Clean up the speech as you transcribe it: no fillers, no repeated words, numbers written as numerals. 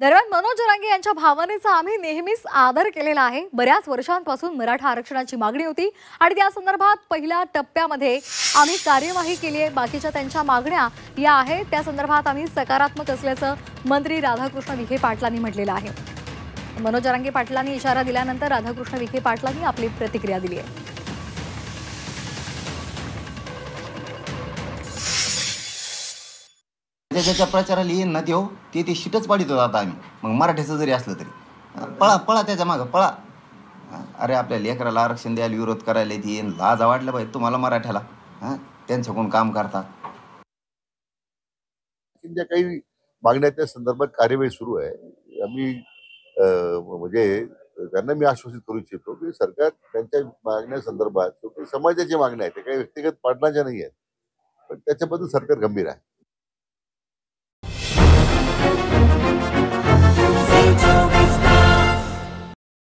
दरम्यान मनोज जरांगे यांच्या भावनेचा आम्ही नेहमीच आदर केलेला आहे। बऱ्याच वर्षांपासून मराठा आरक्षणाची मागणी होती आणि त्या संदर्भात पहिल्या टप्प्यामध्ये आम्ही कार्यवाही केली आहे। बाकीच्या त्यांच्या मागण्या या आहेत त्या संदर्भात आम्ही सकारात्मक असल्याचं मंत्री राधाकृष्ण विखे पाटलांनी म्हटलेलं आहे। मनोज जरांगे पाटलांनी इशारा दिल्यानंतर राधाकृष्ण विखे पाटलांनी आपली प्रतिक्रिया दिली आहे। ज्याच्या प्रचाराला येईन ना देऊ ते शिटच पाडित होतो आता आम्ही। मग मराठीचं जरी असलं तरी पळा पळा त्याच्या मागं पळा। अरे आपल्या लेकराला आरक्षण द्यायला विरोध करायला ती लाज वाटलं पाहिजे तुम्हाला मराठ्याला। त्यांच्याकडून काम करता ज्या काही मागण्याच्या संदर्भात कार्यवाही सुरू आहे। आम्ही म्हणजे त्यांना मी आश्वासित करू इच्छितो की सरकार त्यांच्या मागण्यासंदर्भात समाजाची मागण्या आहेत, ते काही व्यक्तिगत पाटलांच्या नाही आहेत, पण त्याच्याबद्दल सरकार गंभीर आहे।